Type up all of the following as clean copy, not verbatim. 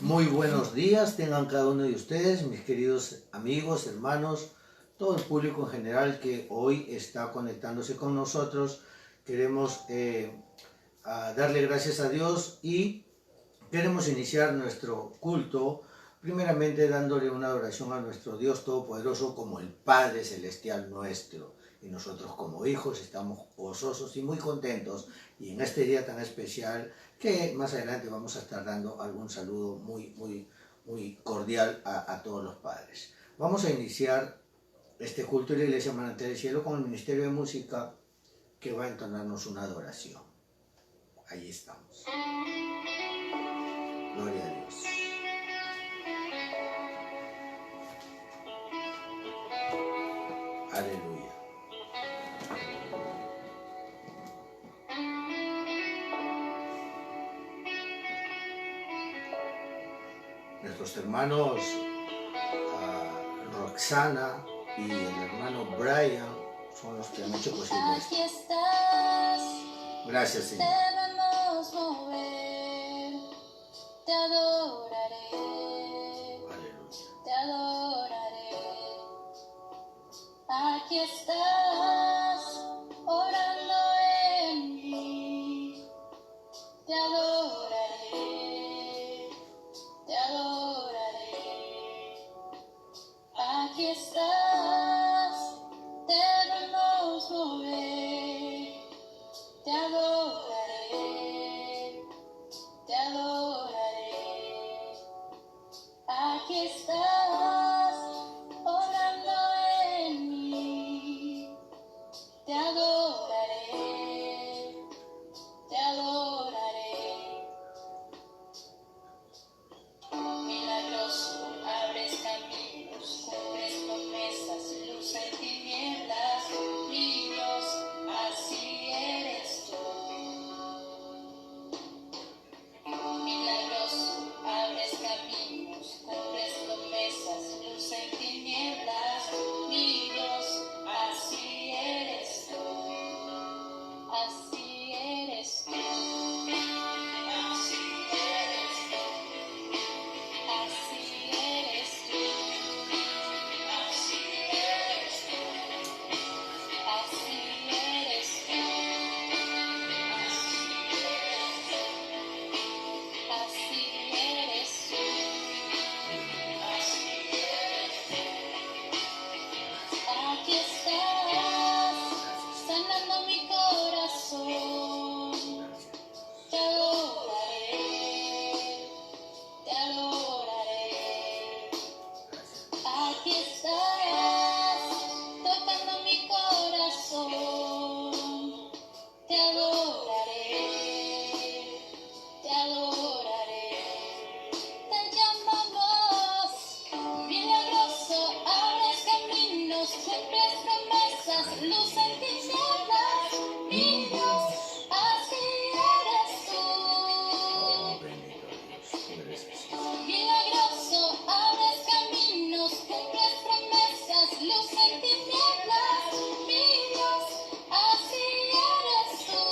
Muy buenos días tengan cada uno de ustedes, mis queridos amigos, hermanos, todo el público en general que hoy está conectándose con nosotros. Queremos darle gracias a Dios y queremos iniciar nuestro culto primeramente dándole una adoración a nuestro Dios Todopoderoso como el Padre Celestial nuestro. Y nosotros como hijos estamos gozosos y muy contentos, y en este día tan especial que más adelante vamos a estar dando algún saludo muy cordial a todos los padres. Vamos a iniciar este culto de la Iglesia Manantial del Cielo con el Ministerio de Música que va a entonarnos una adoración. Ahí estamos. Gloria a Dios. Aleluya. Nuestros hermanos Roxana y el hermano Brian son los que han hecho posible esto. Aquí estás. Gracias, Señor. Debemos mover. Te adoraré. Aleluya. Te adoraré. Aquí estás, orando en mí. Te adoraré. Te adoraré. Aquí estás, debemos mover. Te adoraré. Te adoraré. Aquí estás, orando en mí. Te adoraré. Te adoraré. Milagroso, abres caminos, cumples promesas, luz en tinieblas, mi Dios, así eres tú. Milagroso, abres caminos, cumples promesas, luz en tinieblas, mi Dios, así eres tú. Así eres tú. Así eres tú. Así eres tú. Así eres tú. Así eres tú. Así eres tú. Así eres tú. Aquí estás, sanando mi corazón. Te adoraré. Te adoraré. Aquí estás, tocando mi corazón. Te adoraré. Te adoraré. Te llamamos milagroso, abres caminos, cumples promesas, luz en tinieblas, mi Dios, así eres tú. Oh, bendito Dios. Tú eres Jesús. Milagroso, abres caminos, cumples promesas, luz en tinieblas, mi Dios, así eres tú,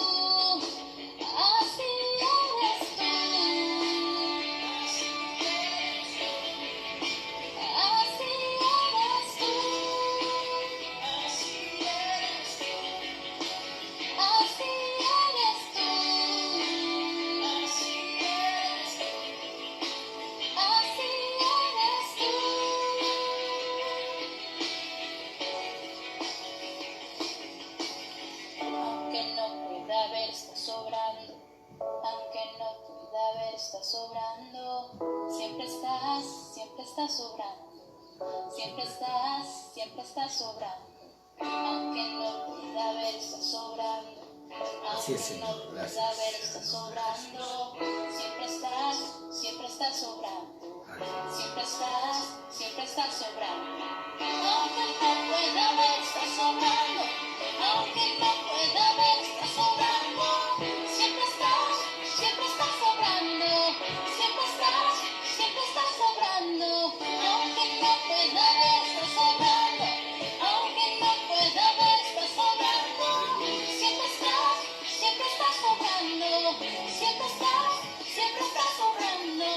así eres tú, así eres tú, así eres tú, así eres tú, así eres tú, así eres tú. Así eres tú. Aunque no pueda ver, estás sobrando. Aunque no pueda ver, estás sobrando. Siempre estás sobrando. Siempre estás sobrando. Aunque no pueda ver, estás sobrando. Así es, Aunque Señor. no pueda Gracias. ver, estás sobrando. Siempre estás sobrando. Siempre estás sobrando. Aunque no pueda ver, estás sobrando. Aunque no pueda ver, estás sobrando. Siempre estás sobrando. Siempre estás sobrando. Aunque no pueda ver, estás sobrando. Aunque no pueda ver, estás sobrando. Siempre estás sobrando. Siempre estás sobrando.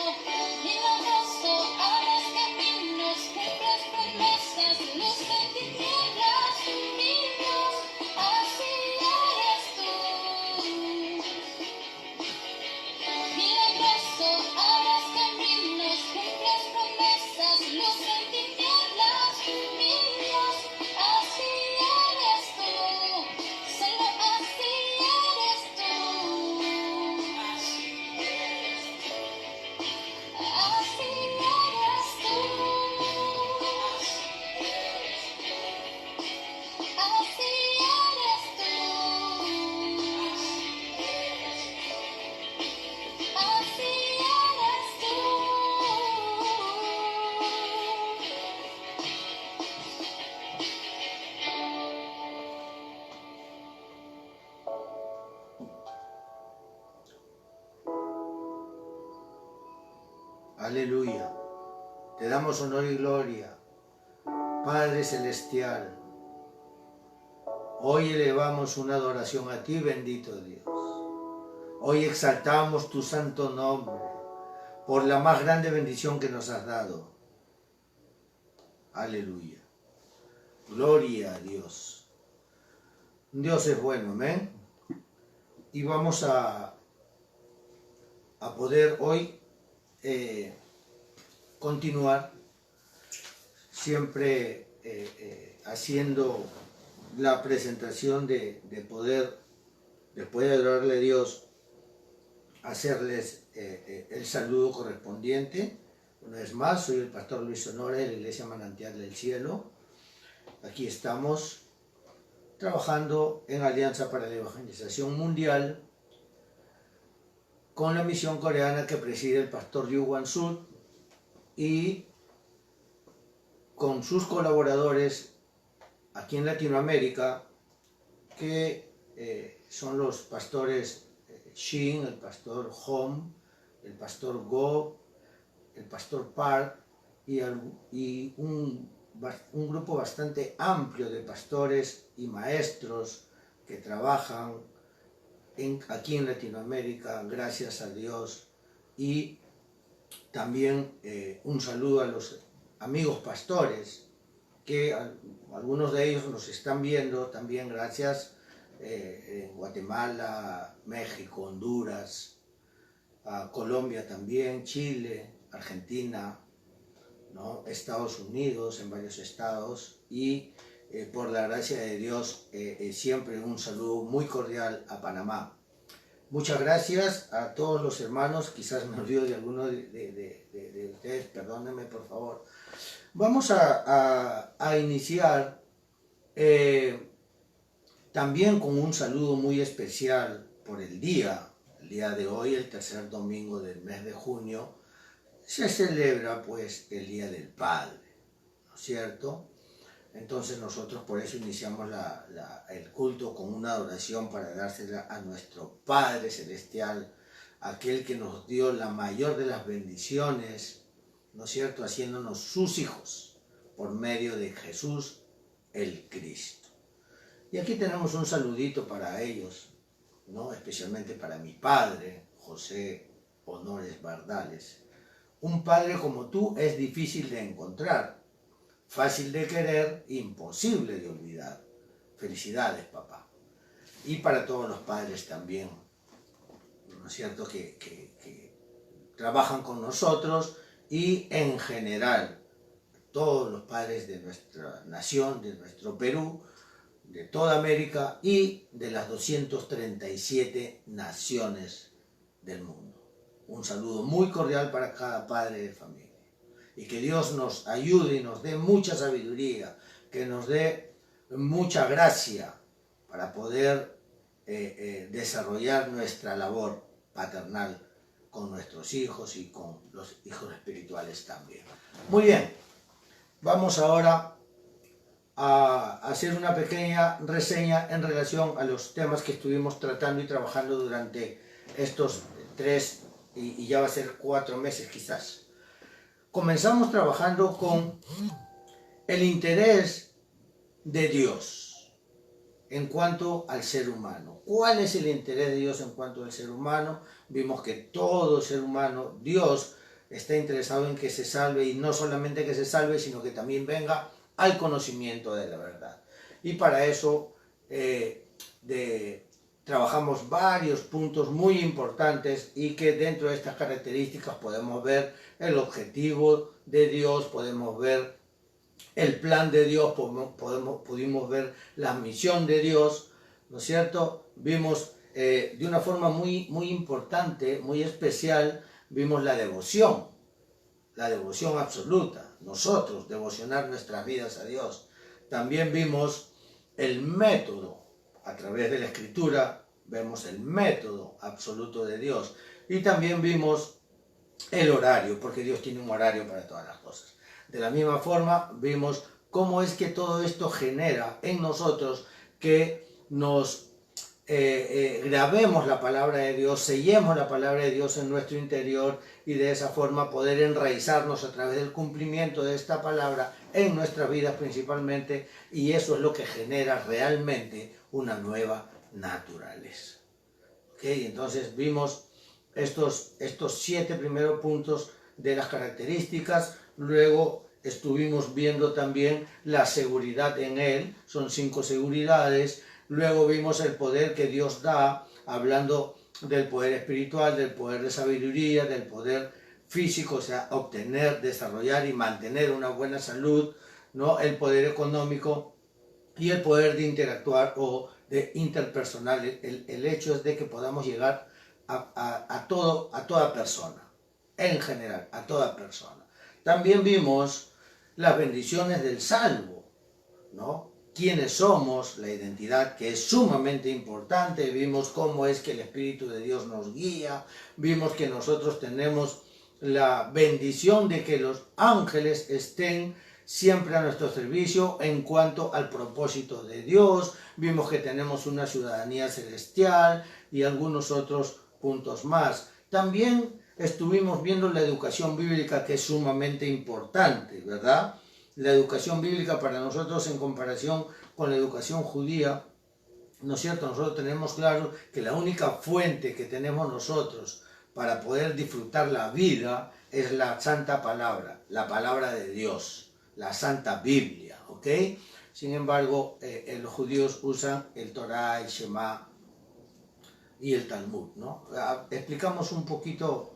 Aleluya. Te damos honor y gloria. Padre Celestial, hoy elevamos una adoración a ti, bendito Dios. Hoy exaltamos tu santo nombre por la más grande bendición que nos has dado. Aleluya. Gloria a Dios. Dios es bueno, amén. Y vamos a poder hoy continuar siempre haciendo la presentación de poder, después de adorarle a Dios, hacerles el saludo correspondiente. Una vez más, soy el pastor Luis Sonora de la Iglesia Manantial del Cielo. Aquí estamos trabajando en Alianza para la Evangelización Mundial con la misión coreana que preside el pastor Yu Wan-sut y con sus colaboradores aquí en Latinoamérica, que son los pastores Shin, el pastor Hom, el pastor Go, el pastor Park y un grupo bastante amplio de pastores y maestros que trabajan aquí en Latinoamérica, gracias a Dios. Y también un saludo a los amigos pastores, que algunos de ellos nos están viendo también gracias en Guatemala, México, Honduras, Colombia también, Chile, Argentina, ¿no? Estados Unidos, en varios estados, y por la gracia de Dios siempre un saludo muy cordial a Panamá. Muchas gracias a todos los hermanos, quizás me olvido de alguno de ustedes, perdónenme por favor. Vamos a iniciar también con un saludo muy especial por el día de hoy, el tercer domingo del mes de junio, se celebra pues el Día del Padre, ¿no es cierto? Entonces nosotros por eso iniciamos el culto con una adoración para dársela a nuestro Padre Celestial, aquel que nos dio la mayor de las bendiciones, ¿no es cierto?, haciéndonos sus hijos por medio de Jesús el Cristo. Y aquí tenemos un saludito para ellos, ¿no?, especialmente para mi padre, José Honores Bardales. Un padre como tú es difícil de encontrar, fácil de querer, imposible de olvidar. Felicidades, papá. Y para todos los padres también, ¿no es cierto?, que trabajan con nosotros, y en general todos los padres de nuestra nación, de nuestro Perú, de toda América y de las 237 naciones del mundo. Un saludo muy cordial para cada padre de familia. Y que Dios nos ayude y nos dé mucha sabiduría, que nos dé mucha gracia para poder desarrollar nuestra labor paternal con nuestros hijos y con los hijos espirituales también. Muy bien, vamos ahora a hacer una pequeña reseña en relación a los temas que estuvimos tratando y trabajando durante estos 3 y ya va a ser 4 meses quizás. Comenzamos trabajando con el interés de Dios en cuanto al ser humano. ¿Cuál es el interés de Dios en cuanto al ser humano? Vimos que todo ser humano, Dios está interesado en que se salve, y no solamente que se salve, sino que también venga al conocimiento de la verdad. Y para eso trabajamos varios puntos muy importantes, y que dentro de estas características podemos ver el objetivo de Dios, podemos ver el plan de Dios, pudimos ver la misión de Dios, ¿no es cierto? Vimos de una forma muy importante, muy especial, vimos la devoción absoluta, nosotros devocionar nuestras vidas a Dios. También vimos el método, a través de la Escritura vemos el método absoluto de Dios, y también vimos el horario, porque Dios tiene un horario para todas las cosas. De la misma forma vimos cómo es que todo esto genera en nosotros que nos grabemos la palabra de Dios, sellemos la palabra de Dios en nuestro interior y de esa forma poder enraizarnos a través del cumplimiento de esta palabra en nuestras vidas principalmente, y eso es lo que genera realmente una nueva naturaleza. ¿Okay? Entonces vimos estos 7 primeros puntos de las características, luego estuvimos viendo también la seguridad en Él, son 5 seguridades. Luego vimos el poder que Dios da, hablando del poder espiritual, del poder de sabiduría, del poder físico, o sea, obtener, desarrollar y mantener una buena salud, ¿no? El poder económico y el poder de interactuar o de interpersonal. El hecho es de que podamos llegar a toda persona, en general, a toda persona. También vimos las bendiciones del salvo, ¿no? Quiénes somos, la identidad, que es sumamente importante. Vimos cómo es que el Espíritu de Dios nos guía, vimos que nosotros tenemos la bendición de que los ángeles estén siempre a nuestro servicio en cuanto al propósito de Dios, vimos que tenemos una ciudadanía celestial y algunos otros puntos más. También estuvimos viendo la educación bíblica, que es sumamente importante, ¿verdad? La educación bíblica para nosotros en comparación con la educación judía, ¿no es cierto? Nosotros tenemos claro que la única fuente que tenemos nosotros para poder disfrutar la vida es la santa palabra, la palabra de Dios, la santa Biblia, ¿ok? Sin embargo, los judíos usan el Torah, el Shema y el Talmud, ¿no? Explicamos un poquito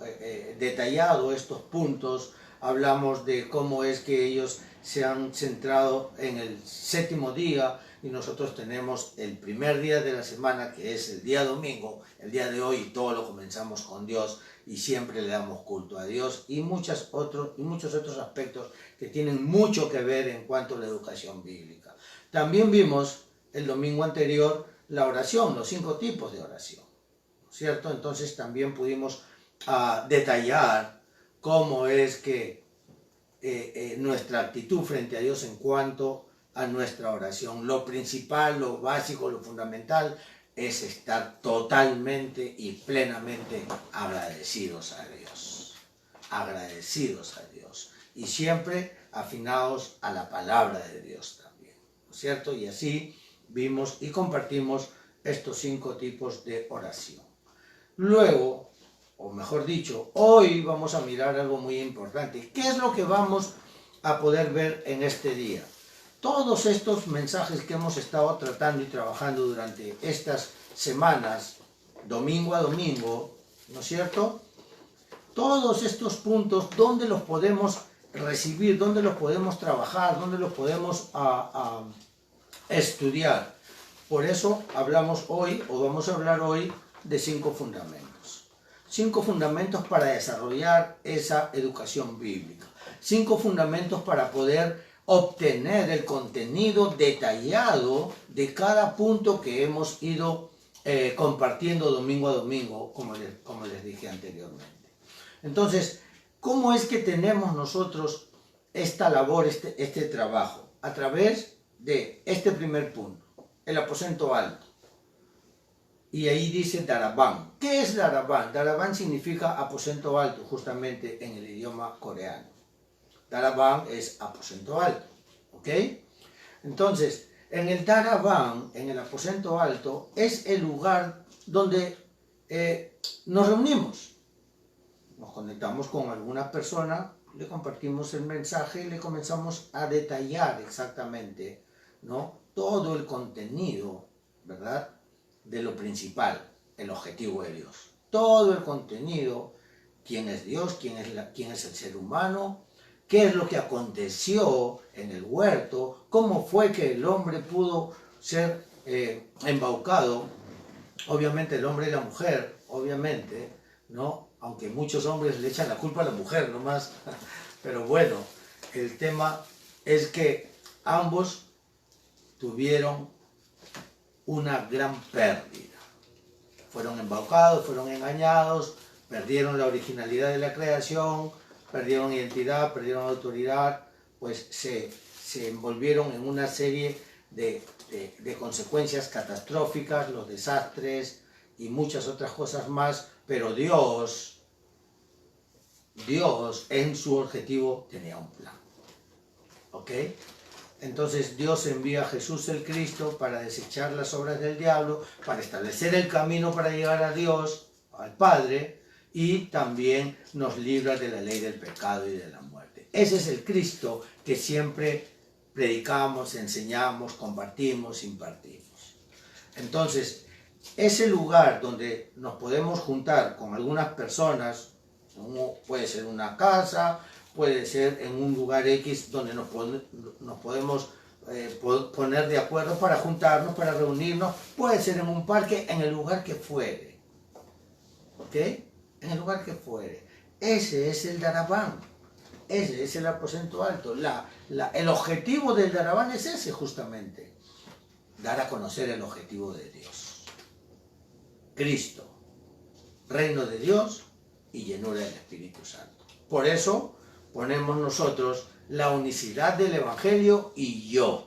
detallado estos puntos, hablamos de cómo es que ellos se han centrado en el 7º día y nosotros tenemos el primer día de la semana, que es el día domingo, el día de hoy, y todo lo comenzamos con Dios y siempre le damos culto a Dios y muchos otros aspectos que tienen mucho que ver en cuanto a la educación bíblica. También vimos el domingo anterior la oración, los 5 tipos de oración, ¿cierto? Entonces también pudimos detallar cómo es que nuestra actitud frente a Dios en cuanto a nuestra oración. Lo principal, lo básico, lo fundamental es estar totalmente y plenamente agradecidos a Dios. Agradecidos a Dios. Y siempre afinados a la palabra de Dios también, ¿no es cierto? Y así vimos y compartimos estos 5 tipos de oración. Luego, o mejor dicho, hoy vamos a mirar algo muy importante. ¿Qué es lo que vamos a poder ver en este día? Todos estos mensajes que hemos estado tratando y trabajando durante estas semanas, domingo a domingo, ¿no es cierto? Todos estos puntos, ¿dónde los podemos recibir? ¿Dónde los podemos trabajar? ¿Dónde los podemos estudiar? Por eso hablamos hoy, o vamos a hablar hoy, de 5 fundamentos. 5 fundamentos para desarrollar esa educación bíblica. 5 fundamentos para poder obtener el contenido detallado de cada punto que hemos ido compartiendo domingo a domingo, como les dije anteriormente. Entonces, ¿cómo es que tenemos nosotros esta labor, este trabajo? A través de este primer punto, el aposento alto. Y ahí dice Darabán. ¿Qué es Darabán? Darabán significa aposento alto, justamente en el idioma coreano. Darabán es aposento alto, ¿ok? Entonces, en el Darabán, en el aposento alto, es el lugar donde nos reunimos. Nos conectamos con alguna persona, le compartimos el mensaje y le comenzamos a detallar exactamente, ¿no? Todo el contenido, ¿verdad?, de lo principal, el objetivo de Dios. Todo el contenido, quién es Dios, quién es el ser humano, qué es lo que aconteció en el huerto, cómo fue que el hombre pudo ser embaucado, obviamente el hombre y la mujer, obviamente, ¿no? Aunque muchos hombres le echan la culpa a la mujer nomás, pero bueno, el tema es que ambos tuvieron una gran pérdida. Fueron embaucados, fueron engañados, perdieron la originalidad de la creación, perdieron identidad, perdieron autoridad, pues se envolvieron en una serie de de consecuencias catastróficas, los desastres y muchas otras cosas más, pero Dios en su objetivo tenía un plan. ¿Ok? Entonces Dios envía a Jesús el Cristo para desechar las obras del diablo, para establecer el camino para llegar a Dios, al Padre, y también nos libra de la ley del pecado y de la muerte. Ese es el Cristo que siempre predicamos, enseñamos, compartimos, impartimos. Entonces, ese lugar donde nos podemos juntar con algunas personas, puede ser una casa, puede ser en un lugar X donde nos podemos poner de acuerdo para juntarnos, para reunirnos, puede ser en un parque, en el lugar que fuere. ¿Ok? En el lugar que fuere. Ese es el Darabán. Ese es el aposento alto. El objetivo del Darabán es ese justamente. Dar a conocer el objetivo de Dios. Cristo. Reino de Dios y llenura del Espíritu Santo. Por eso ponemos nosotros la unicidad del Evangelio y yo.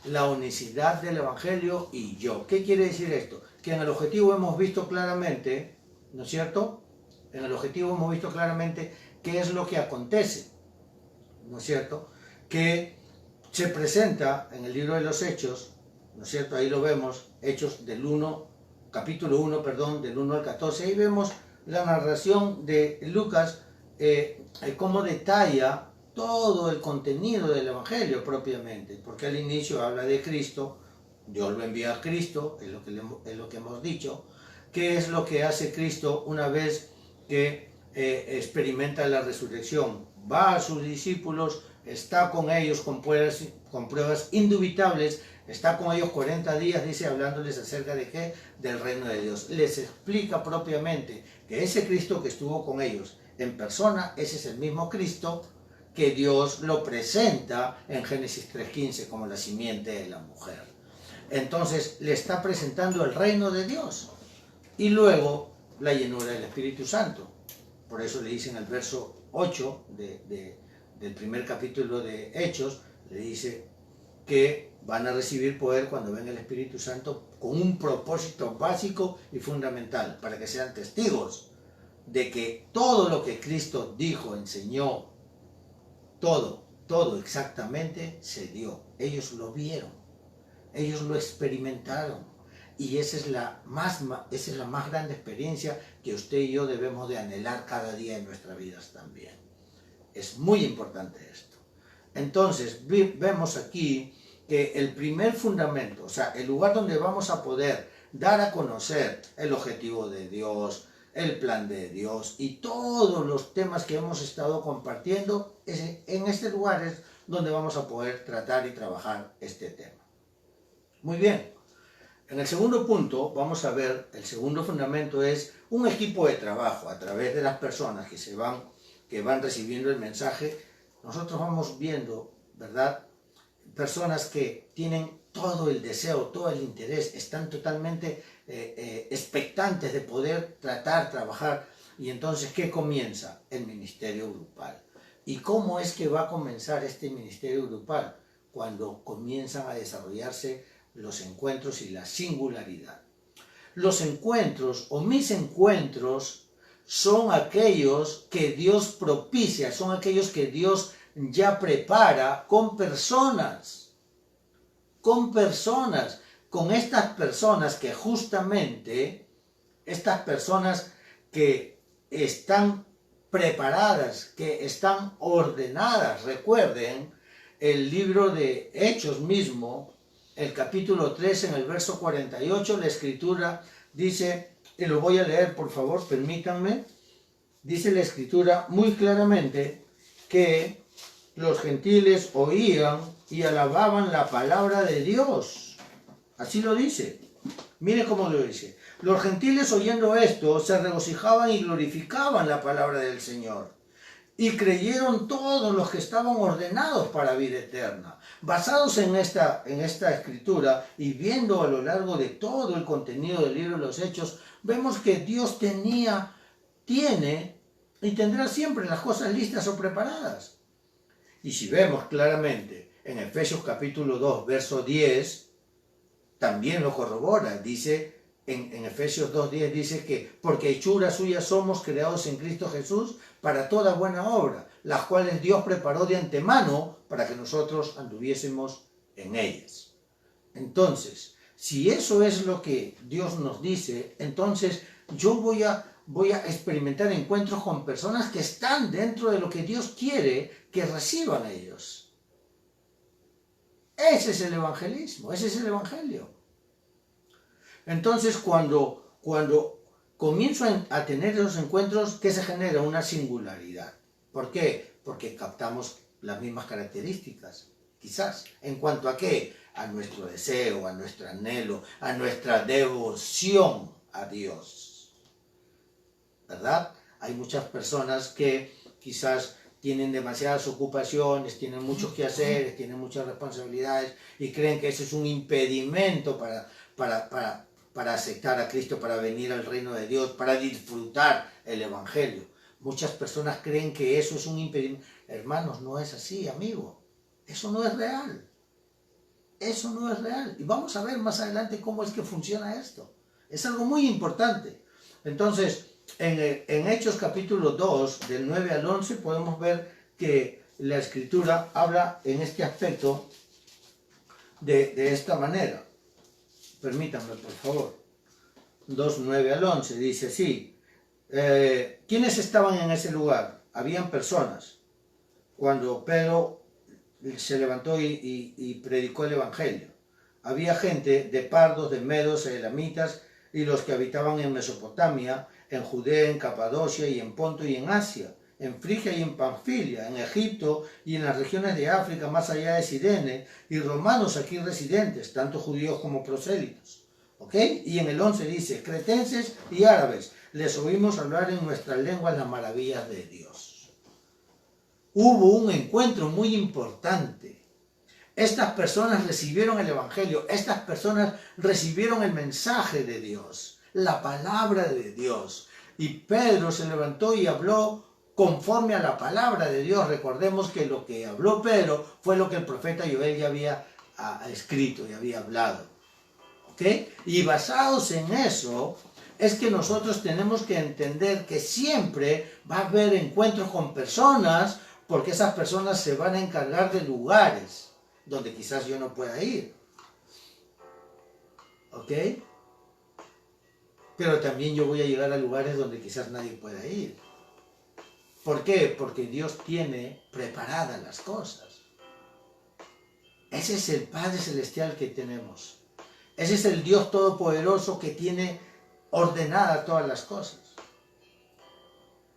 La unicidad del Evangelio y yo. ¿Qué quiere decir esto? Que en el objetivo hemos visto claramente, ¿no es cierto? En el objetivo hemos visto claramente qué es lo que acontece, ¿no es cierto? Que se presenta en el libro de los Hechos, ¿no es cierto? Ahí lo vemos, Hechos capítulo 1, del 1 al 14. Ahí vemos la narración de Lucas, cómo detalla todo el contenido del Evangelio propiamente, porque al inicio habla de Cristo, Dios lo envía a Cristo, es lo que hemos dicho. ¿Qué es lo que hace Cristo una vez que experimenta la resurrección? Va a sus discípulos, está con ellos con pruebas indubitables, está con ellos 40 días, dice, hablándoles acerca de qué, del reino de Dios. Les explica propiamente que ese Cristo que estuvo con ellos en persona, ese es el mismo Cristo que Dios lo presenta en Génesis 3:15 como la simiente de la mujer. Entonces le está presentando el reino de Dios y luego la llenura del Espíritu Santo. Por eso le dice en el verso 8 del primer capítulo de Hechos, le dice que van a recibir poder cuando venga el Espíritu Santo con un propósito básico y fundamental, para que sean testigos de que todo lo que Cristo dijo, enseñó, todo exactamente se dio. Ellos lo vieron, ellos lo experimentaron, y esa es la más grande experiencia que usted y yo debemos de anhelar cada día en nuestras vidas también. Es muy importante esto. Entonces, vemos aquí que el primer fundamento, o sea, el lugar donde vamos a poder dar a conocer el objetivo de Dios, el plan de Dios y todos los temas que hemos estado compartiendo, en este lugar es donde vamos a poder tratar y trabajar este tema. Muy bien. En el segundo punto vamos a ver, el segundo fundamento es un equipo de trabajo a través de las personas que van recibiendo el mensaje. Nosotros vamos viendo, ¿verdad? Personas que tienen todo el deseo, todo el interés, están totalmente expectantes de poder trabajar. Y entonces, ¿qué comienza? El ministerio grupal. ¿Y cómo es que va a comenzar este ministerio grupal? Cuando comienzan a desarrollarse los encuentros y la singularidad. Los encuentros o mis encuentros son aquellos que Dios propicia, son aquellos que Dios ya prepara con personas, con estas personas que justamente, estas personas que están preparadas, que están ordenadas. Recuerden el libro de Hechos mismo, el capítulo 3, en el verso 48, la escritura dice, y lo voy a leer por favor, permítanme, dice la escritura muy claramente que los gentiles oían y alababan la palabra de Dios. Así lo dice. Mire cómo lo dice. Los gentiles oyendo esto se regocijaban y glorificaban la palabra del Señor. Y creyeron todos los que estaban ordenados para vida eterna. Basados en esta escritura y viendo a lo largo de todo el contenido del libro de los Hechos, vemos que Dios tiene y tendrá siempre las cosas listas o preparadas. Y si vemos claramente en Efesios capítulo 2, verso 10, también lo corrobora. Dice en Efesios 2:10, dice que porque hechura suya somos creados en Cristo Jesús para toda buena obra, las cuales Dios preparó de antemano para que nosotros anduviésemos en ellas. Entonces, si eso es lo que Dios nos dice, entonces yo voy a experimentar encuentros con personas que están dentro de lo que Dios quiere que reciban ellos. Ese es el evangelismo, ese es el evangelio. Entonces, cuando comienzo a tener esos encuentros, ¿qué se genera? Una singularidad. ¿Por qué? Porque captamos las mismas características, quizás. ¿En cuanto a qué? A nuestro deseo, a nuestro anhelo, a nuestra devoción a Dios. ¿Verdad? Hay muchas personas que quizás tienen demasiadas ocupaciones, tienen muchos quehaceres, tienen muchas responsabilidades y creen que ese es un impedimento para aceptar a Cristo, para venir al reino de Dios, para disfrutar el evangelio. Muchas personas creen que eso es un impedimento. Hermanos, no es así, amigo. Eso no es real. Eso no es real. Y vamos a ver más adelante cómo es que funciona esto. Es algo muy importante. Entonces, en Hechos capítulo 2, del 9 al 11, podemos ver que la Escritura habla en este aspecto de esta manera. Permítanme, por favor. 2, 9 al 11, dice así. ¿Quiénes estaban en ese lugar? Habían personas. Cuando Pedro se levantó y predicó el evangelio. Había gente de pardos, de medos, elamitas y los que habitaban en Mesopotamia, en Judea, en Capadocia y en Ponto y en Asia, en Frigia y en Panfilia, en Egipto y en las regiones de África más allá de Cirene, y romanos aquí residentes, tanto judíos como prosélitos. ¿Ok? Y en el 11 dice, cretenses y árabes, les oímos hablar en nuestras lenguas las maravillas de Dios. Hubo un encuentro muy importante. Estas personas recibieron el evangelio, estas personas recibieron el mensaje de Dios, la palabra de Dios. Y Pedro se levantó y habló conforme a la palabra de Dios. Recordemos que lo que habló Pedro fue lo que el profeta Joel ya había escrito y había hablado. ¿Ok? Y basados en eso, es que nosotros tenemos que entender que siempre va a haber encuentros con personas, porque esas personas se van a encargar de lugares donde quizás yo no pueda ir. ¿Ok? Pero también yo voy a llegar a lugares donde quizás nadie pueda ir. ¿Por qué? Porque Dios tiene preparadas las cosas. Ese es el Padre Celestial que tenemos. Ese es el Dios Todopoderoso que tiene ordenadas todas las cosas.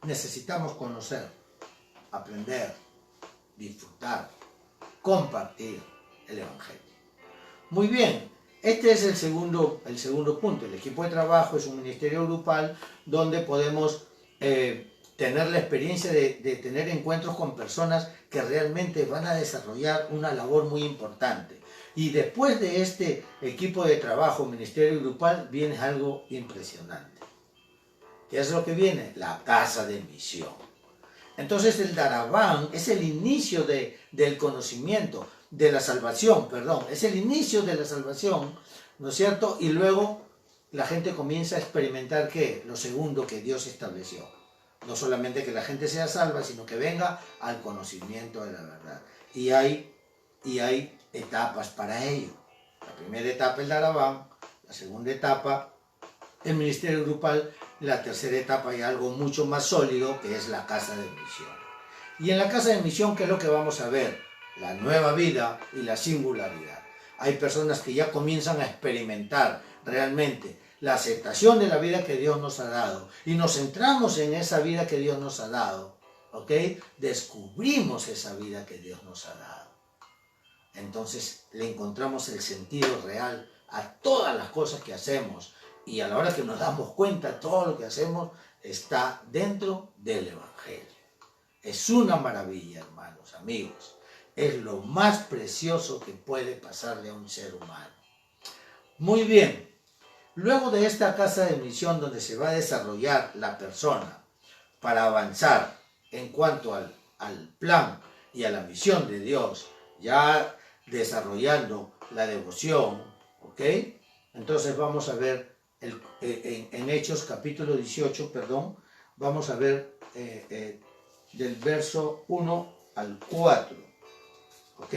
Necesitamos conocer, aprender, disfrutar, compartir el evangelio. Muy bien, este es el segundo punto. El equipo de trabajo es un ministerio grupal donde podemos tener la experiencia de tener encuentros con personas que realmente van a desarrollar una labor muy importante. Y después de este equipo de trabajo, ministerio grupal, viene algo impresionante. ¿Qué es lo que viene? La casa de misión. Entonces el Darabán es el inicio del conocimiento, de la salvación, perdón. Es el inicio de la salvación, ¿no es cierto? Y luego la gente comienza a experimentar, ¿qué? Lo segundo que Dios estableció. No solamente que la gente sea salva, sino que venga al conocimiento de la verdad. Y hay etapas para ello. La primera etapa el Darabán, la segunda etapa el ministerio grupal, la tercera etapa y algo mucho más sólido que es la casa de misión. Y en la casa de misión, ¿qué es lo que vamos a ver? La nueva vida y la singularidad. Hay personas que ya comienzan a experimentar realmente la aceptación de la vida que Dios nos ha dado y nos centramos en esa vida que Dios nos ha dado, ¿ok? Descubrimos esa vida que Dios nos ha dado. Entonces le encontramos el sentido real a todas las cosas que hacemos y a la hora que nos damos cuenta todo lo que hacemos está dentro del evangelio. Es una maravilla, hermanos, amigos. Es lo más precioso que puede pasarle a un ser humano. Muy bien. Luego de esta casa de misión donde se va a desarrollar la persona para avanzar en cuanto al plan y a la misión de Dios, ya desarrollando la devoción, ¿Ok? Entonces vamos a ver en Hechos capítulo 18, perdón, vamos a ver del verso 1 al 4. ¿Ok?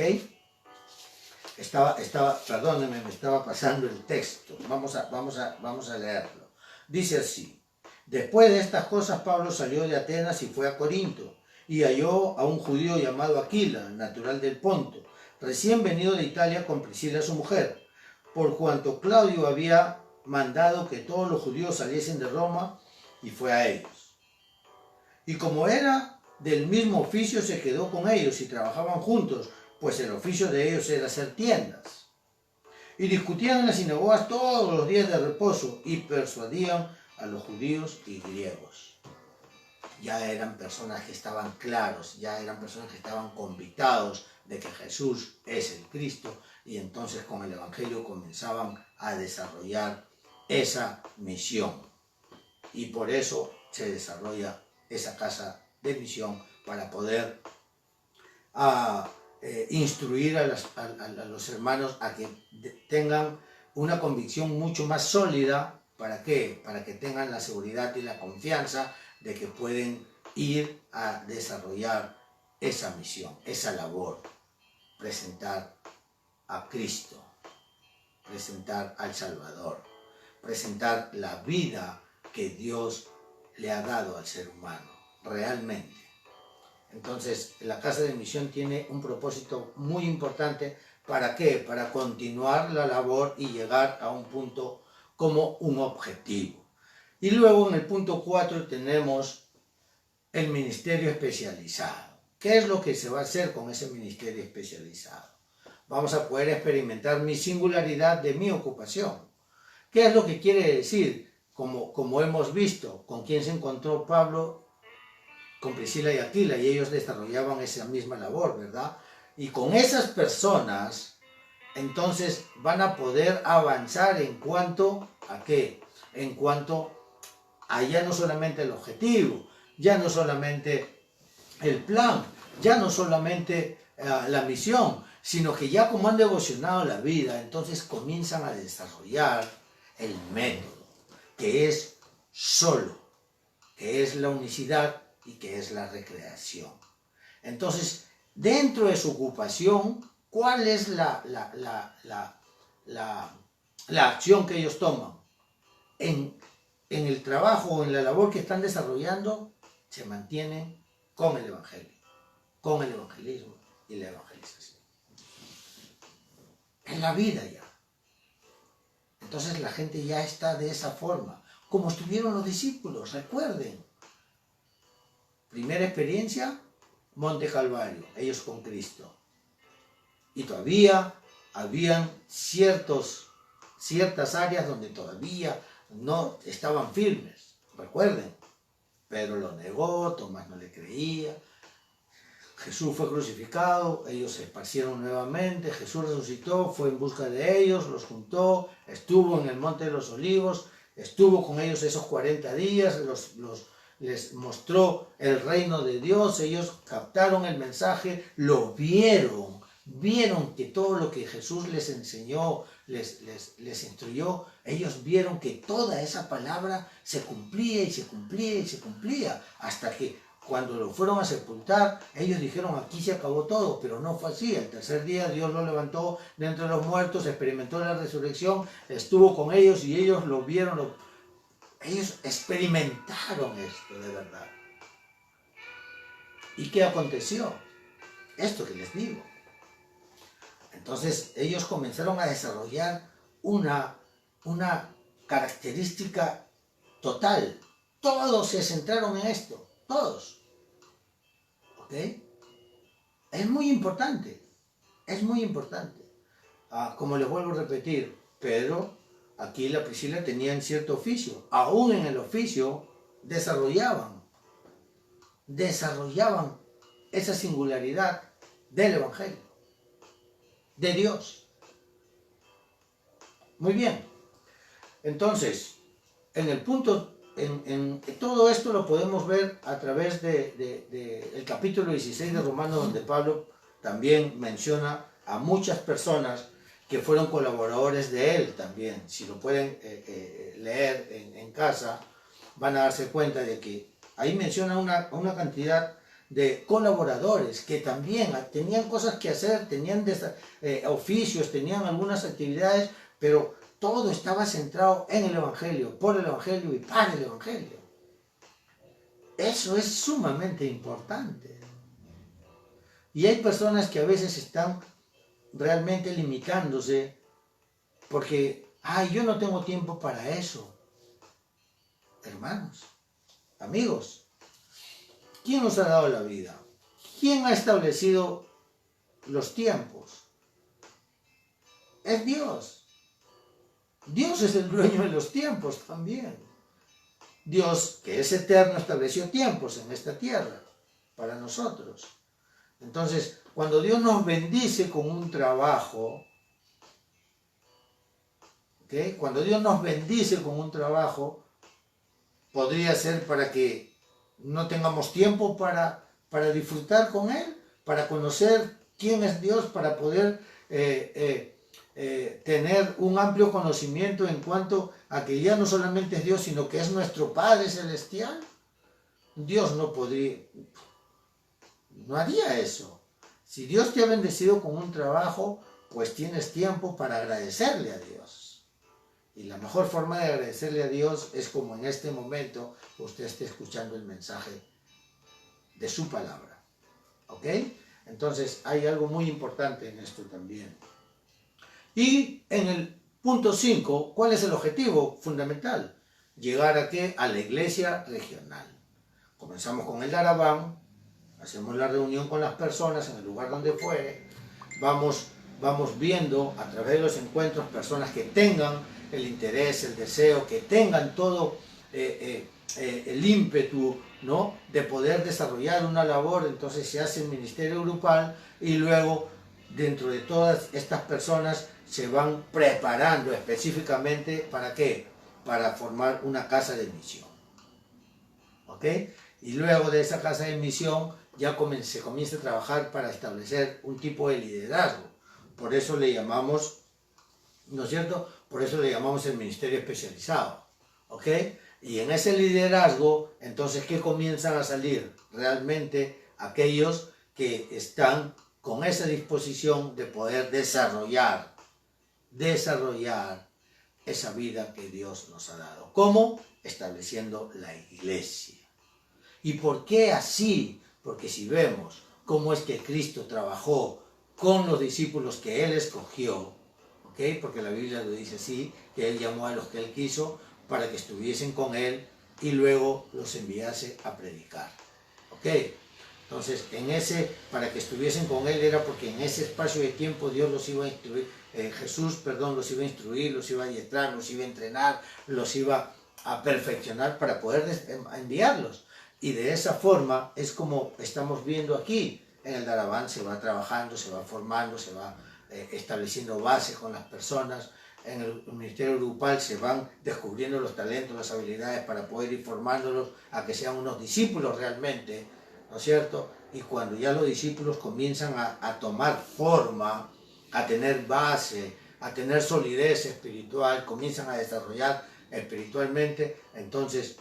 Perdónenme, me estaba pasando el texto. Vamos a leerlo. Dice así: después de estas cosas, Pablo salió de Atenas y fue a Corinto, y halló a un judío llamado Aquila, natural del Ponto, recién venido de Italia con Priscila su mujer, por cuanto Claudio había mandado que todos los judíos saliesen de Roma, y fue a ellos. Y como era del mismo oficio, se quedó con ellos y trabajaban juntos, pues el oficio de ellos era hacer tiendas. Y discutían en las sinagogas todos los días de reposo y persuadían a los judíos y griegos. Ya eran personas que estaban claros, ya eran personas que estaban convictados de que Jesús es el Cristo, y entonces con el Evangelio comenzaban a desarrollar esa misión. Y por eso se desarrolla esa casa de misión, para poder instruir a los hermanos a que tengan una convicción mucho más sólida. ¿Para qué? Para que tengan la seguridad y la confianza de que pueden ir a desarrollar esa misión, esa labor, presentar a Cristo, presentar al Salvador, presentar la vida que Dios le ha dado al ser humano, realmente. Entonces, la casa de misión tiene un propósito muy importante. ¿Para qué? Para continuar la labor y llegar a un punto como un objetivo. Y luego en el punto 4 tenemos el ministerio especializado. ¿Qué es lo que se va a hacer con ese ministerio especializado? Vamos a poder experimentar mi singularidad de mi ocupación. ¿Qué es lo que quiere decir? Como hemos visto, con quién se encontró Pablo, con Priscila y Aquila, y ellos desarrollaban esa misma labor, ¿verdad? Y con esas personas, entonces van a poder avanzar en cuanto a ¿qué? En cuanto a ya no solamente el objetivo, ya no solamente el plan, ya no solamente la misión, sino que ya como han devocionado la vida, entonces comienzan a desarrollar el método, que es solo, que es la unicidad y que es la recreación. Entonces, dentro de su ocupación, ¿cuál es la acción que ellos toman? En el trabajo o en la labor que están desarrollando, se mantienen con el Evangelio, con el evangelismo y la evangelización. En la vida ya. Entonces la gente ya está de esa forma, como estuvieron los discípulos, recuerden. Primera experiencia, Monte Calvario, ellos con Cristo. Y todavía habían ciertas áreas donde todavía no estaban firmes, recuerden. Pedro lo negó, Tomás no le creía. Jesús fue crucificado, ellos se esparcieron nuevamente, Jesús resucitó, fue en busca de ellos, los juntó, estuvo en el Monte de los Olivos, estuvo con ellos esos 40 días, les mostró el reino de Dios, ellos captaron el mensaje, lo vieron que todo lo que Jesús les enseñó, les instruyó, ellos vieron que toda esa palabra se cumplía y se cumplía y se cumplía, hasta que cuando lo fueron a sepultar, ellos dijeron: aquí se acabó todo, pero no fue así. El tercer día Dios lo levantó de entre los muertos, experimentó la resurrección, estuvo con ellos y ellos lo vieron, ellos experimentaron esto de verdad. ¿Y qué aconteció? Esto que les digo. Entonces ellos comenzaron a desarrollar una característica total. Todos se centraron en esto, todos. ¿Ok? Es muy importante, es muy importante. Como les vuelvo a repetir, Pedro, Aquila, Priscila tenían cierto oficio. Aún en el oficio desarrollaban esa singularidad del Evangelio, de Dios. Muy bien. Entonces, en el punto, en todo esto lo podemos ver a través del capítulo 16 de Romanos, donde Pablo también menciona a muchas personas que fueron colaboradores de él también. Si lo pueden leer en casa, van a darse cuenta de que ahí menciona una cantidad de colaboradores que también tenían cosas que hacer, tenían oficios, tenían algunas actividades, pero todo estaba centrado en el Evangelio, por el Evangelio y para el Evangelio. Eso es sumamente importante. Y hay personas que a veces están realmente limitándose porque, yo no tengo tiempo para eso. Hermanos, amigos, ¿quién nos ha dado la vida? ¿Quién ha establecido los tiempos? Es Dios. Dios es el dueño de los tiempos también. Dios, que es eterno, estableció tiempos en esta tierra para nosotros. Entonces, cuando Dios nos bendice con un trabajo, ¿okay? Cuando Dios nos bendice con un trabajo, podría ser para que no tengamos tiempo para disfrutar con Él, para conocer quién es Dios, para poder tener un amplio conocimiento en cuanto a que ya no solamente es Dios, sino que es nuestro Padre Celestial. Dios no haría eso. Si Dios te ha bendecido con un trabajo, pues tienes tiempo para agradecerle a Dios. Y la mejor forma de agradecerle a Dios es como en este momento usted esté escuchando el mensaje de su palabra. ¿Ok? Entonces hay algo muy importante en esto también. Y en el punto 5, ¿cuál es el objetivo fundamental? Llegar a ¿qué? A la iglesia regional. Comenzamos con el Darabán, hacemos la reunión con las personas en el lugar donde fuere, vamos viendo a través de los encuentros personas que tengan el interés, el deseo, que tengan todo el ímpetu, ¿no?, de poder desarrollar una labor. Entonces se hace el ministerio grupal y luego dentro de todas estas personas se van preparando específicamente ¿para qué? Para formar una casa de misión. ¿Ok? Y luego de esa casa de misión ya se comienza a trabajar para establecer un tipo de liderazgo. Por eso le llamamos, ¿no es cierto? Por eso le llamamos el ministerio especializado. ¿Ok? Y en ese liderazgo, entonces, ¿qué comienzan a salir? Realmente aquellos que están con esa disposición de poder desarrollar esa vida que Dios nos ha dado. ¿Cómo? Estableciendo la iglesia. ¿Y por qué así? Porque si vemos cómo es que Cristo trabajó con los discípulos que Él escogió, ¿okay? Porque la Biblia lo dice así, que Él llamó a los que Él quiso para que estuviesen con Él y luego los enviase a predicar. ¿Ok? Entonces, para que estuviesen con Él era porque en ese espacio de tiempo Dios los iba a instruir, Jesús los iba a instruir, los iba a adiestrar, los iba a entrenar, los iba a perfeccionar para poder enviarlos. Y de esa forma es como estamos viendo aquí. En el Darabán se va trabajando, se va formando, se va estableciendo bases con las personas. En el ministerio grupal se van descubriendo los talentos, las habilidades para poder ir formándolos a que sean unos discípulos realmente, ¿no es cierto? Y cuando ya los discípulos comienzan a tomar forma, a tener base, a tener solidez espiritual, comienzan a desarrollar espiritualmente, entonces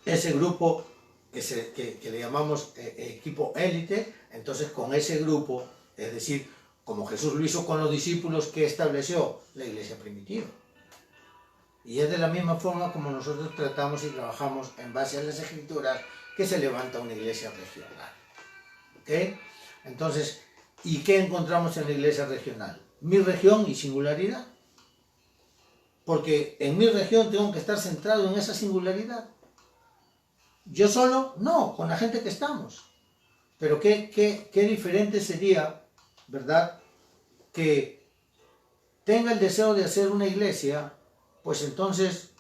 ese grupo que le llamamos equipo élite, entonces con ese grupo, es decir, como Jesús lo hizo con los discípulos, que estableció la iglesia primitiva. Y es de la misma forma como nosotros tratamos y trabajamos en base a las Escrituras, que se levanta una iglesia regional. ¿Ok? Entonces, ¿y qué encontramos en la iglesia regional? Mi región y singularidad. Porque en mi región tengo que estar centrado en esa singularidad. Yo solo, no, con la gente que estamos. Pero qué diferente sería, ¿verdad?, que tenga el deseo de hacer una iglesia, pues entonces,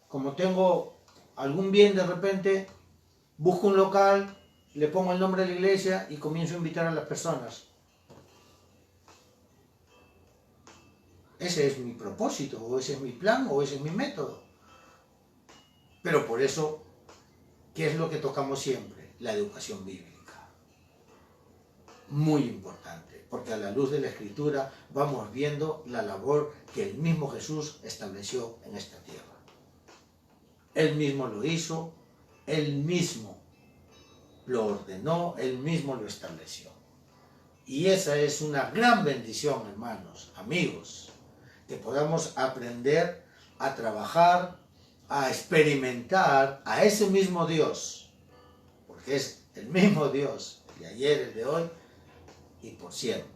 como tengo algún bien de repente, busco un local, le pongo el nombre de la iglesia y comienzo a invitar a las personas. Ese es mi propósito, o ese es mi plan, o ese es mi método. Pero por eso, ¿qué es lo que tocamos siempre? La educación bíblica. muy importante, porque a la luz de la Escritura vamos viendo la labor que el mismo Jesús estableció en esta tierra. Él mismo lo hizo, Él mismo lo ordenó, Él mismo lo estableció. Y esa es una gran bendición, hermanos, amigos, que podamos aprender a trabajar, a experimentar a ese mismo Dios, porque es el mismo Dios, el de ayer, el de hoy y por siempre.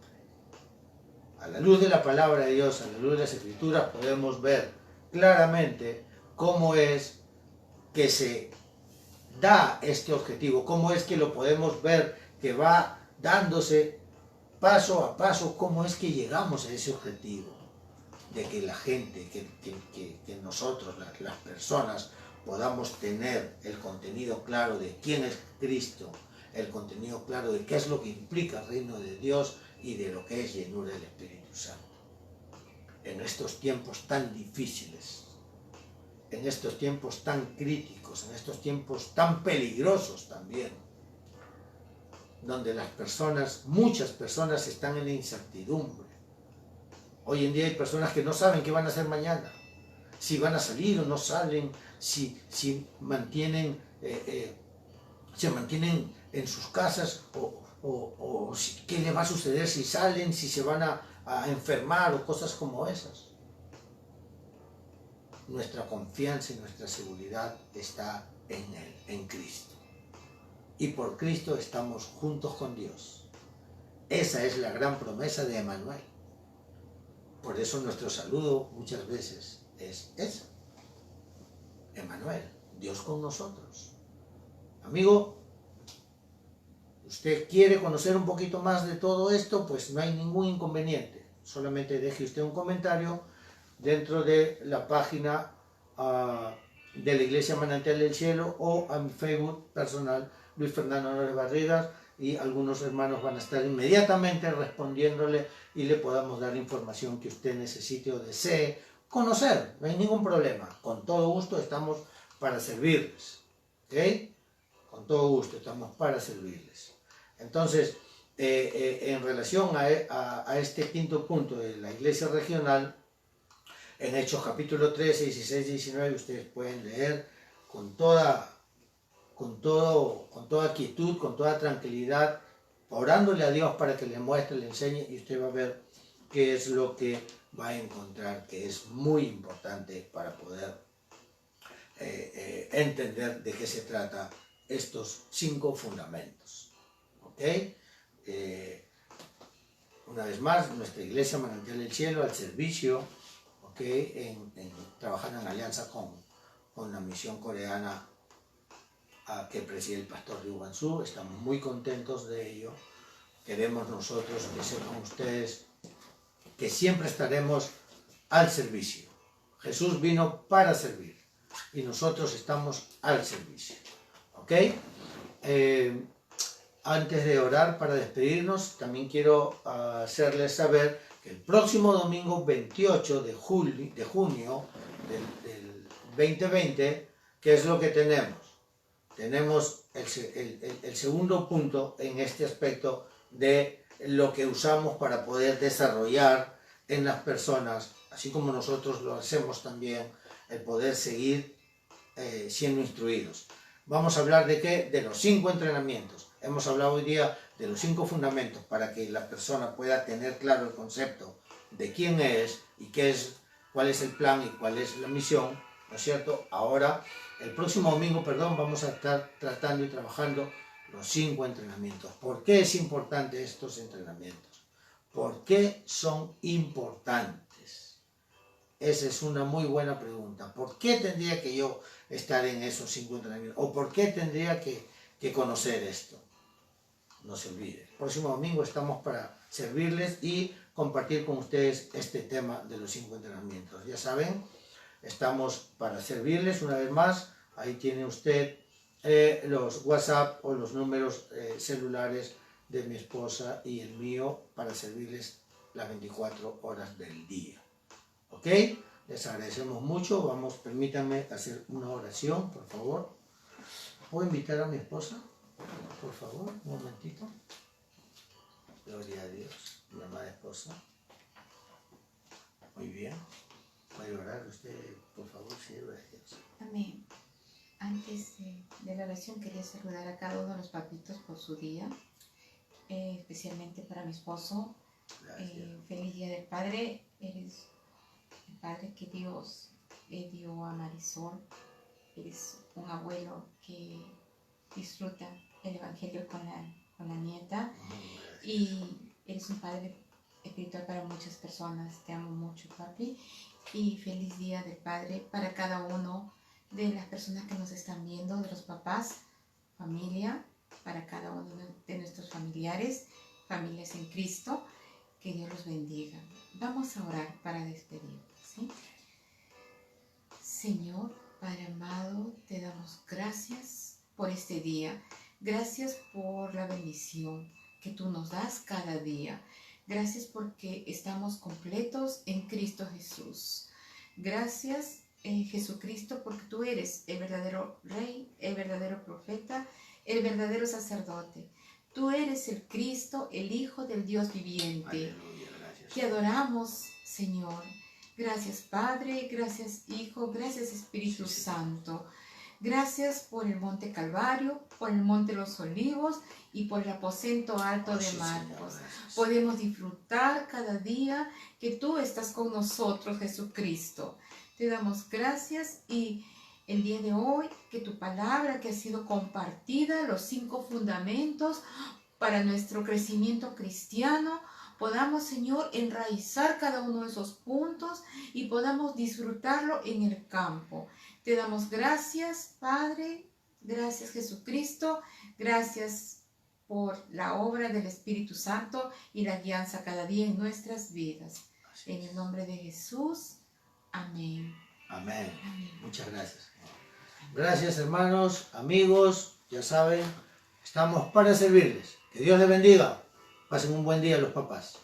A la luz de la palabra de Dios, a la luz de las Escrituras, podemos ver claramente cómo es que se da este objetivo, cómo es que lo podemos ver que va dándose paso a paso, cómo es que llegamos a ese objetivo de que la gente, que nosotros, las personas, podamos tener el contenido claro de quién es Cristo, el contenido claro de qué es lo que implica el reino de Dios y de lo que es llenura del Espíritu Santo. En estos tiempos tan difíciles, en estos tiempos tan críticos, en estos tiempos tan peligrosos también, donde las personas, muchas personas están en la incertidumbre. Hoy en día hay personas que no saben qué van a hacer mañana, si van a salir o no salen, si mantienen, se mantienen en sus casas o qué le va a suceder si salen, si se van a enfermar o cosas como esas. Nuestra confianza y nuestra seguridad está en Él, en Cristo. Y por Cristo estamos juntos con Dios. Esa es la gran promesa de Emmanuel. Por eso nuestro saludo muchas veces es ese. Emmanuel, Dios con nosotros. Amigo, ¿usted quiere conocer un poquito más de todo esto? Pues no hay ningún inconveniente. Solamente deje usted un comentario dentro de la página de la Iglesia Manantial del Cielo o a mi Facebook personal, Luis Fernando Álvarez Barrigas, y algunos hermanos van a estar inmediatamente respondiéndole y le podamos dar información que usted necesite o desee conocer. No hay ningún problema. Con todo gusto estamos para servirles. ¿Ok? Con todo gusto estamos para servirles. Entonces, en relación a este quinto punto de la Iglesia Regional, en Hechos capítulo 13, 16 y 19, ustedes pueden leer con toda quietud, con toda tranquilidad, orándole a Dios para que le muestre, le enseñe, y usted va a ver qué es lo que va a encontrar, que es muy importante para poder entender de qué se trata estos 5 fundamentos. ¿Ok? Una vez más, nuestra Iglesia Manantial del Cielo al servicio, ¿ok? Trabajando en alianza con la misión coreana que preside el pastor Ryu Bansu. Estamos muy contentos de ello. Queremos nosotros que sepan ustedes que siempre estaremos al servicio. Jesús vino para servir y nosotros estamos al servicio. ¿Ok? Antes de orar para despedirnos, también quiero hacerles saber que el próximo domingo 28 de junio del 2020, ¿qué es lo que tenemos? Tenemos el segundo punto en este aspecto de lo que usamos para poder desarrollar en las personas, así como nosotros lo hacemos también, el poder seguir siendo instruidos. Vamos a hablar de ¿qué? De los 5 entrenamientos. Hemos hablado hoy día de los 5 fundamentos para que la persona pueda tener claro el concepto de quién es y cuál es el plan y cuál es la misión, ¿no es cierto? Ahora, el próximo domingo, vamos a estar tratando y trabajando los 5 entrenamientos. ¿Por qué es importante estos entrenamientos? ¿Por qué son importantes? Esa es una muy buena pregunta. ¿Por qué tendría que yo estar en esos 5 entrenamientos? ¿O por qué tendría que conocer esto? No se olvide. El próximo domingo estamos para servirles y compartir con ustedes este tema de los 5 entrenamientos. Ya saben, estamos para servirles una vez más. Ahí tiene usted los WhatsApp o los números celulares de mi esposa y el mío para servirles las 24 horas del día. ¿Ok? Les agradecemos mucho. Permítanme hacer una oración, por favor. ¿Puedo invitar a mi esposa? Por favor, un momentito. Gloria a Dios. Mi amada esposa. Muy bien. ¿Puede orar usted, por favor, sierva de Dios? Amén. Antes de la oración quería saludar a cada uno de los papitos por su día, especialmente para mi esposo. Feliz Día del Padre. Eres el padre que Dios le dio a Marisol. Eres un abuelo que disfruta el Evangelio con la nieta. Y eres un padre espiritual para muchas personas. Te amo mucho, papi. Y feliz Día del Padre para cada uno de las personas que nos están viendo, de los papás, familia, para cada uno de nuestros familiares, familias en Cristo. Que Dios los bendiga. Vamos a orar para despedirnos, ¿sí? Señor, Padre amado, te damos gracias por este día. Gracias por la bendición que tú nos das cada día. Gracias porque estamos completos en Cristo Jesús. Gracias, Jesucristo, porque tú eres el verdadero Rey, el verdadero profeta, el verdadero sacerdote. Tú eres el Cristo, el Hijo del Dios viviente. Aleluya, gracias. Te adoramos, Señor. Gracias, Padre, gracias, Hijo, gracias, Espíritu Santo. Gracias por el Monte Calvario, por el Monte de los Olivos y por el aposento alto de Marcos. Podemos disfrutar cada día que tú estás con nosotros, Jesucristo. Te damos gracias y el día de hoy que tu palabra que ha sido compartida, los 5 fundamentos para nuestro crecimiento cristiano, podamos, Señor, enraizar cada uno de esos puntos y podamos disfrutarlo en el campo. Te damos gracias, Padre, gracias, Jesucristo, gracias por la obra del Espíritu Santo y la guianza cada día en nuestras vidas. En el nombre de Jesús, amén. Amén. Muchas gracias. Gracias, hermanos, amigos, ya saben, estamos para servirles. Que Dios les bendiga. Pasen un buen día los papás.